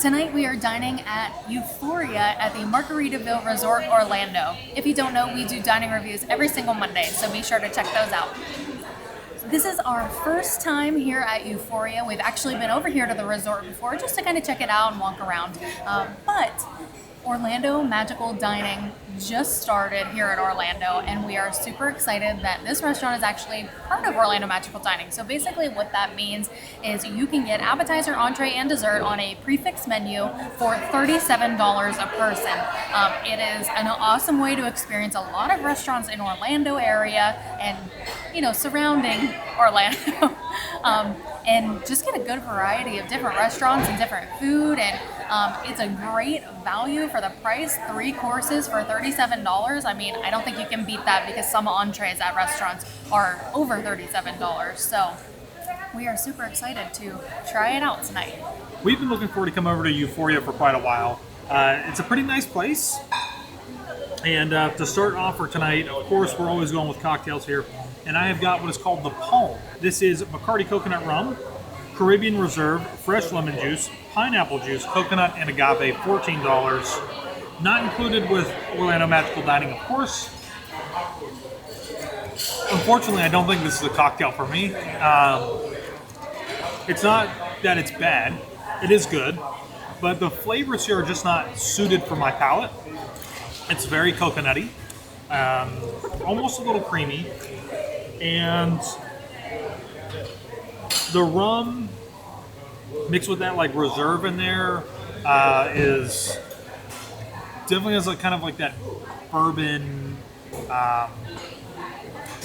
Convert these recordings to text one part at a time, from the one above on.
Tonight we are dining at Euphoria at the Margaritaville Resort Orlando. If you don't know, we do dining reviews every single Monday, so be sure to check those out. This is our first time here at Euphoria. We've actually been over here to the resort before just to kind of check it out and walk around. But Orlando Magical Dining just started here at Orlando, and we are super excited that this restaurant is actually part of Orlando Magical Dining. So basically what that means is you can get appetizer, entree, and dessert on a prefix menu for $37 a person. It is an awesome way to experience a lot of restaurants in Orlando area and, surrounding Orlando. And just get a good variety of different restaurants and different food, and it's a great value for the price. 3 courses for $37. I mean, I don't think you can beat that because some entrees at restaurants are over $37. So we are super excited to try it out tonight. We've been looking forward to come over to Euphoria for quite a while. It's a pretty nice place. And to start off for tonight, of course, we're always going with cocktails here. And I have got what is called the Palm. This is Bacardi coconut rum, Caribbean Reserve, fresh lemon juice, pineapple juice, coconut, and agave, $14. Not included with Orlando Magical Dining, of course. Unfortunately, I don't think this is a cocktail for me. It's not that it's bad. It is good. But the flavors here are just not suited for my palate. It's very coconutty, almost a little creamy. And the rum mixed with that like reserve in there is definitely has kind of like that bourbon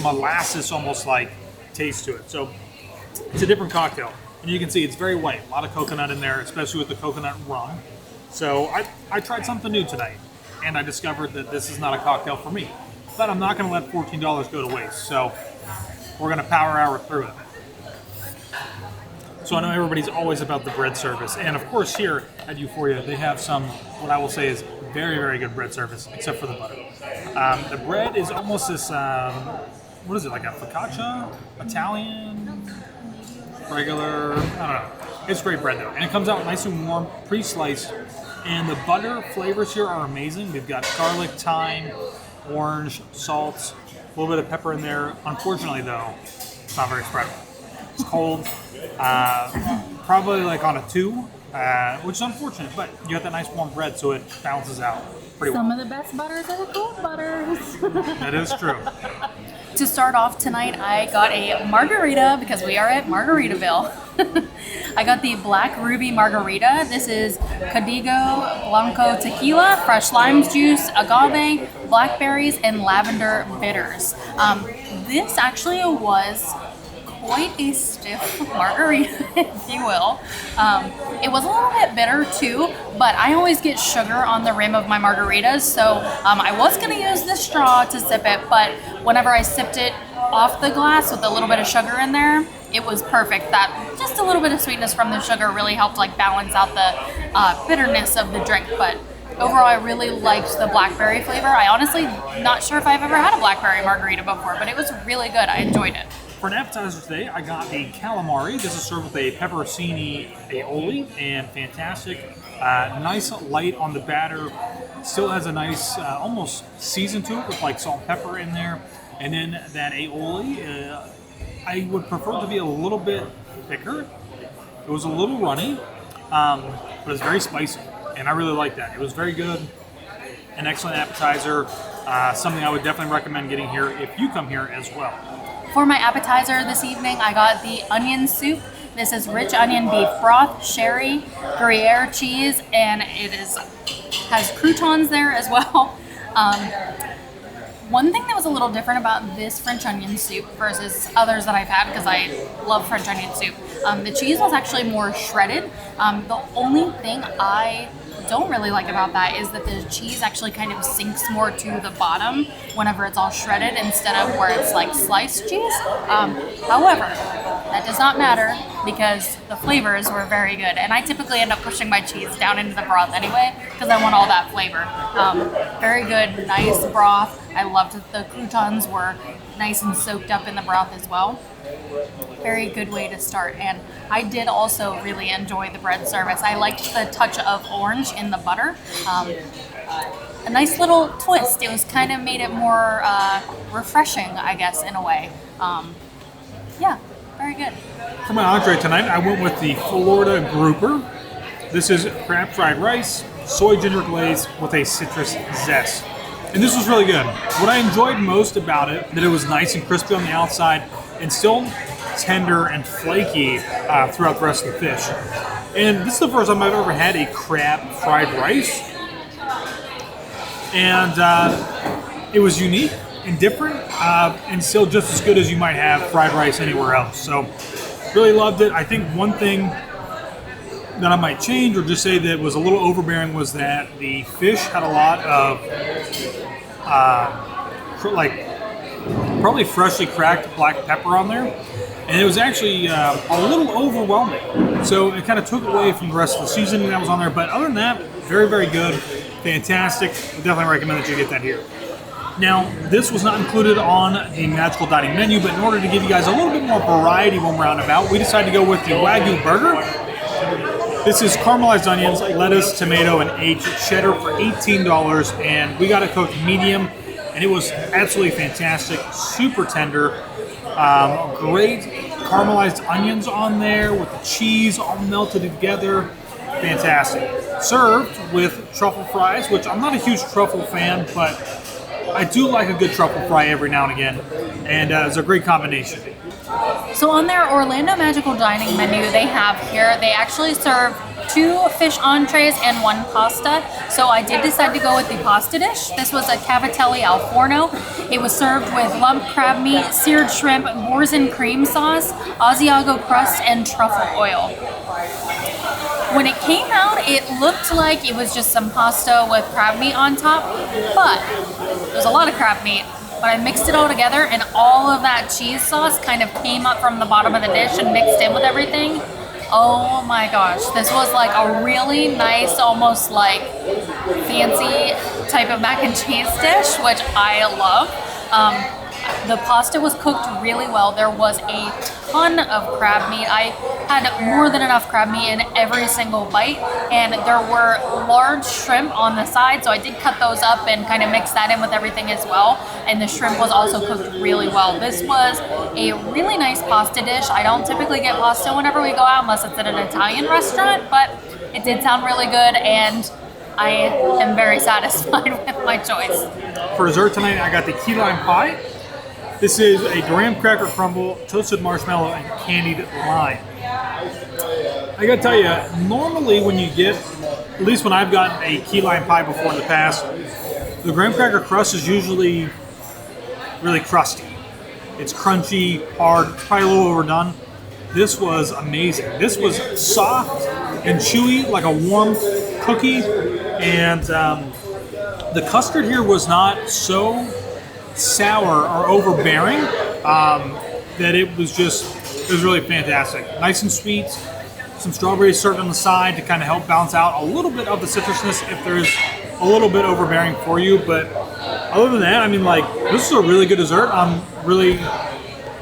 molasses almost like taste to it. So it's a different cocktail, and you can see it's very white. A lot of coconut in there, especially with the coconut rum. So I tried something new tonight, and I discovered that this is not a cocktail for me. But I'm not going to let $14 go to waste. So we're going to power hour through it. So I know everybody's always about the bread service. And of course here at Euphoria, they have some, what I will say is very, very good bread service, except for the butter. The bread is almost this, what is it, like a focaccia? Italian? Regular? I don't know. It's great bread though. And it comes out nice and warm, pre-sliced. And the butter flavors here are amazing. We've got garlic, thyme, orange, salt, a little bit of pepper in there. Unfortunately though, it's not very spreadable. It's cold, probably like on a 2, which is unfortunate, but you got that nice warm bread, so it balances out pretty well. Some of the best butters are the cold butters. That is true. To start off tonight, I got a margarita because we are at Margaritaville. I got the Black Ruby Margarita. This is Código Blanco tequila, fresh lime juice, agave, blackberries, and lavender bitters. This actually was quite a stiff margarita, if you will. It was a little bit bitter too, but I always get sugar on the rim of my margaritas, so I was going to use the straw to sip it, but whenever I sipped it off the glass with a little bit of sugar in there, it was perfect. That just a little bit of sweetness from the sugar really helped like balance out the bitterness of the drink, but overall, I really liked the blackberry flavor. I honestly not sure if I've ever had a blackberry margarita before, but it was really good. I enjoyed it. For an appetizer today, I got a calamari. This is served with a pepperoncini aioli, and fantastic. Nice light on the batter. Still has a nice, almost season to it with like salt and pepper in there. And then that aioli, I would prefer it to be a little bit thicker. It was a little runny, but it's very spicy, and I really like that. It was very good. An excellent appetizer. Something I would definitely recommend getting here if you come here as well. For my appetizer this evening, I got the onion soup. This is rich onion beef broth, sherry, Gruyere cheese, and it has croutons there as well. One thing that was a little different about this French onion soup versus others that I've had, because I love French onion soup, the cheese was actually more shredded. The only thing I don't really like about that is that the cheese actually kind of sinks more to the bottom whenever it's all shredded instead of where it's like sliced cheese. However, That does not matter because the flavors were very good. And I typically end up pushing my cheese down into the broth anyway because I want all that flavor. Very good, nice broth. I loved that the croutons were nice and soaked up in the broth as well. Very good way to start. And I did also really enjoy the bread service. I liked the touch of orange in the butter. A nice little twist. It was kind of made it more refreshing, I guess, in a way. Yeah, very good. For my entree tonight, I went with the Florida Grouper. This is crab fried rice, soy ginger glaze with a citrus zest. And this was really good. What I enjoyed most about it, that it was nice and crispy on the outside and still tender and flaky throughout the rest of the fish. And this is the first time I've ever had a crab fried rice. And it was unique and different and still just as good as you might have fried rice anywhere else. So really loved it. I think one thing that I might change or just say that was a little overbearing was that the fish had a lot of probably freshly cracked black pepper on there. And it was actually a little overwhelming. So it kind of took away from the rest of the seasoning that was on there. But other than that, very, very good. Fantastic. I definitely recommend that you get that here. Now, this was not included on the Magical Dining menu, but in order to give you guys a little bit more variety when we're out and about, we decided to go with the Wagyu Burger. This is caramelized onions, lettuce, tomato, and aged cheddar for $18, and we got it cooked medium, and it was absolutely fantastic, super tender, great caramelized onions on there with the cheese all melted together, fantastic. Served with truffle fries, which I'm not a huge truffle fan, but I do like a good truffle fry every now and again, and it's a great combination. So on their Orlando Magical Dining menu they have here, they actually serve 2 fish entrees and 1 pasta. So I did decide to go with the pasta dish. This was a Cavatelli Alforno. It was served with lump crab meat, seared shrimp, Boursin cream sauce, Asiago crust, and truffle oil. When it came out, it looked like it was just some pasta with crab meat on top, but there's a lot of crab meat. But I mixed it all together, and all of that cheese sauce kind of came up from the bottom of the dish and mixed in with everything. Oh my gosh, this was like a really nice, almost like fancy type of mac and cheese dish, which I love. The pasta was cooked really well. There was a ton of crab meat. I had more than enough crab meat in every single bite, and there were large shrimp on the side, so I did cut those up and kind of mix that in with everything as well, and the shrimp was also cooked really well. This was a really nice pasta dish. I don't typically get pasta whenever we go out unless it's at an Italian restaurant, but it did sound really good, and I am very satisfied with my choice. For dessert tonight, I got the key lime pie. This is a graham cracker crumble, toasted marshmallow, and candied lime. I gotta tell you, normally when you get, at least when I've gotten a key lime pie before in the past, the graham cracker crust is usually really crusty. It's crunchy, hard, it's probably a little overdone. This was amazing. This was soft and chewy, like a warm cookie, and the custard here was not so sour or overbearing that it was really fantastic. Nice and sweet. Some strawberries served on the side to kind of help balance out a little bit of the citrusness if there's a little bit overbearing for you. But other than that, I mean, like, this is a really good dessert. I'm really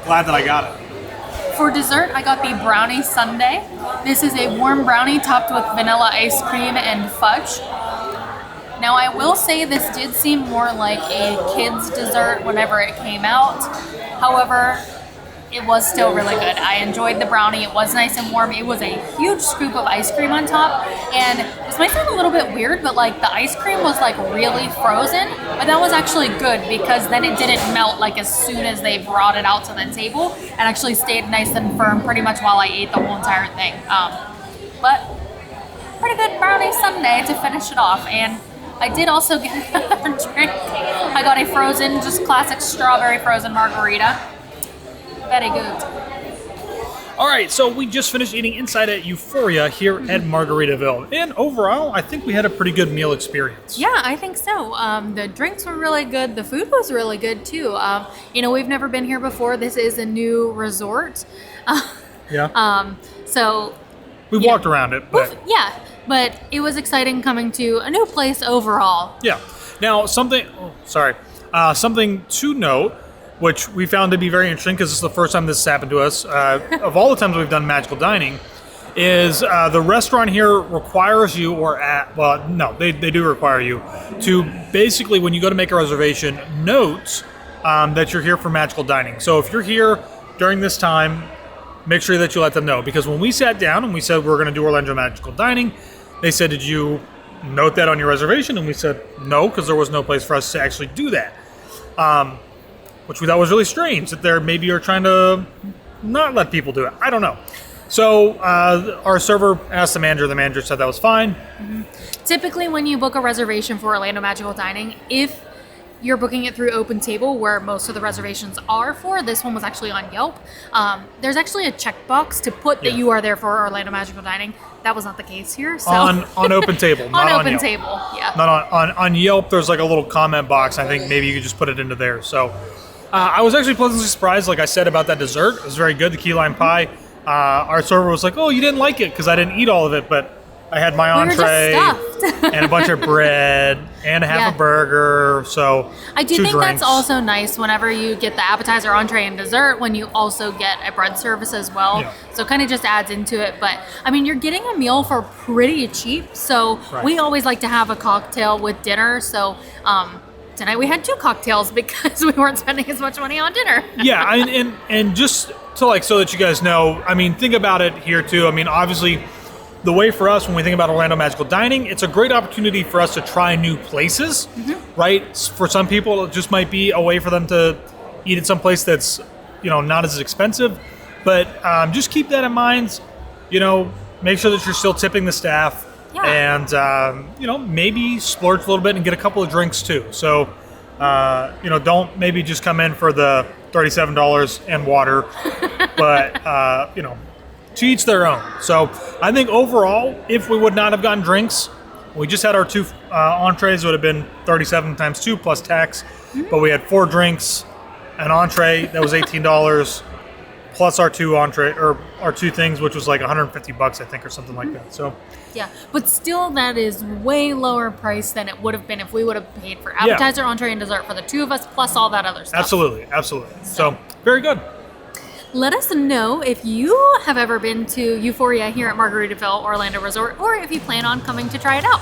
glad that I got it. For dessert, I got the brownie sundae. This is a warm brownie topped with vanilla ice cream and fudge. Now, I will say this did seem more like a kid's dessert whenever it came out. However, it was still really good. I enjoyed the brownie. It was nice and warm. It was a huge scoop of ice cream on top. And this might sound a little bit weird, but like the ice cream was like really frozen. But that was actually good because then it didn't melt like as soon as they brought it out to the table and actually stayed nice and firm pretty much while I ate the whole entire thing. But pretty good brownie sundae to finish it off. And I did also get another drink. I got a frozen, just classic strawberry frozen margarita. Very good. All right, so we just finished eating inside at Euphoria here at Margaritaville. And overall, I think we had a pretty good meal experience. Yeah, I think so. The drinks were really good. The food was really good, too. We've never been here before. This is a new resort. Yeah. So We walked around it, but but it was exciting coming to a new place overall. yeah. Now something to note, which we found to be very interesting because this is the first time this has happened to us. Of all the times we've done magical dining, is the restaurant here requires you, they do require you to basically, when you go to make a reservation, note that you're here for magical dining. So if you're here during this time, make sure that you let them know. Because when we sat down and we said we're going to do Orlando Magical Dining, they said, did you note that on your reservation? And we said no, because there was no place for us to actually do that. Which we thought was really strange, that they're maybe are trying to not let people do it. I don't know. So our server asked the manager said that was fine. Mm-hmm. Typically when you book a reservation for Orlando Magical Dining, if you're booking it through Open Table, where most of the reservations are for, this one was actually on Yelp, there's actually a checkbox to put that you are there for Orlando Magical Dining. That was not the case here. So. On Open Table, not on Yelp. Yeah. Not on Yelp, there's like a little comment box. I think maybe you could just put it into there. So I was actually pleasantly surprised, like I said, about that dessert. It was very good, the key lime pie. Our server was like, oh, you didn't like it because I didn't eat all of it, but I had my entree and a bunch of bread and half a burger. So I do think drinks. that's also nice whenever you get the appetizer, entree, and dessert, when you also get a bread service as well. Yeah. So it kind of just adds into it. But I mean, you're getting a meal for pretty cheap. So we always like to have a cocktail with dinner. So tonight we had 2 cocktails because we weren't spending as much money on dinner. Yeah, and just to so that you guys know, I mean, think about it here too. I mean, obviously, the way for us when we think about Orlando Magical Dining, it's a great opportunity for us to try new places, right? For some people, it just might be a way for them to eat at some place that's, not as expensive. But just keep that in mind. Make sure that you're still tipping the staff. Yeah. And, maybe splurge a little bit and get a couple of drinks too. So, don't maybe just come in for the $37 and water, but, to each their own. So I think overall, if we would not have gotten drinks, we just had our 2 entrees, would have been 37 times 2 plus tax, but we had 4 drinks, an entree that was $18, plus our 2 things, which was like $150, I think, or something like that. So yeah, but still, that is way lower price than it would have been if we would have paid for appetizer, entree, and dessert for the 2 of us, plus all that other stuff. Absolutely. So very good. Let us know if you have ever been to Euphoria here at Margaritaville Orlando Resort, or if you plan on coming to try it out.